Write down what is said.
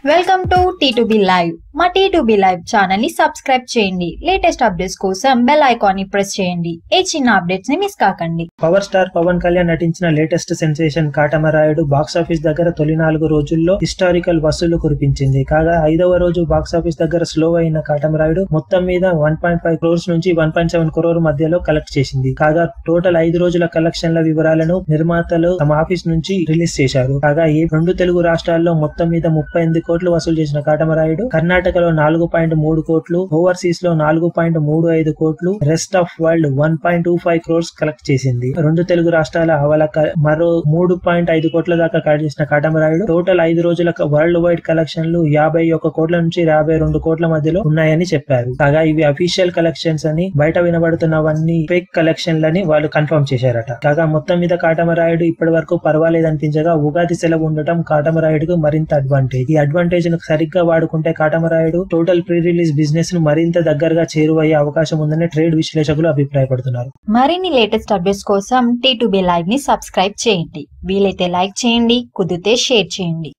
Welcome to T2B live. మా T2B live channel ని subscribe చేయండి. లేటెస్ట్ అప్డేట్స్ కోసం బెల్ ఐకాన్ ని ప్రెస్ చేయండి. ఏ చిన్న అప్డేట్స్ ని మిస్ కాకండి. పవర్ స్టార్ పవన్ కళ్యాణ్ నటించిన లేటెస్ట్ సెన్సేషన్ కాటమరాయుడు బాక్సాఫీస్ దగ్గర తొలి 4 రోజుల్లో హిస్టారికల్ వసూలు కురిపించింది. కాగా 5వ రోజు బాక్సాఫీస్ దగ్గర స్లో అయిన కాటమరాయుడు మొత్తం మీద 1.5 crores నుంచి 1.7 crore మధ్యలో కలెక్ట్ చేసింది. కాగా టోటల్ 5 రోజుల కలెక్షన్ల వివరాలను నిర్మాతలు తమ ఆఫీస్ నుంచి రిలీజ్ చేశారు. కాగా ఈ 2 తెలుగు రాష్ట్రాల్లో మొత్తం మీద 38 కోట్లు వసూలు చేసిన కాటమరాయుడు కర్ణాటకలో 4.3 కోట్లు, ఓవర్సీస్ లో 4.35 కోట్లు, rest of world 1.25 crores collect చేసింది. 2 తెలుగు రాష్ట్రాల అవలక మరో 3.5 కోట్ల దాకా కలెక్ట్ చేసిన కాటమరాయుడు టోటల్ 5 రోజుల వరల్డ్ వైడ్ కలెక్షన్లు 51 కోట్ల నుంచి 52 కోట్ల మధ్యలో ఉన్నాయని చెప్పారు. కాగా ఇవి అఫీషియల్ కలెక్షన్స్ అని, బయట వినబడుతున్నవన్నీ ఫేక్ కలెక్షన్లని వాళ్ళు కన్ఫర్మ్ చేశారట. కాగా మొత్తం మీద కాటమరాయుడు ఇప్పటి వరకు పర్వాలేదనిపించగా ఉగాది సెలవు ఉండటం కాటమరాయుడుకు మరింత అడ్వాంటేజ్. ఈ అడ్వాంటేజ్ ను సరిగ్గా వాడుకుంటే Katamarayudu total pre release business ను మరింత దగ్గరగా చేరువయ్యే అవకాశం ఉందని ట్రేడ్ విశ్లేషకులు అభిప్రాయపడుతున్నారు. మరిన్ని లేటెస్ట్ అప్డేట్స్ కోసం T2B లైవ్ ని సబ్స్క్రైబ్ చేయండి. వీలైతే లైక్ చేయండి, కుదిరితే షేర్ చేయండి.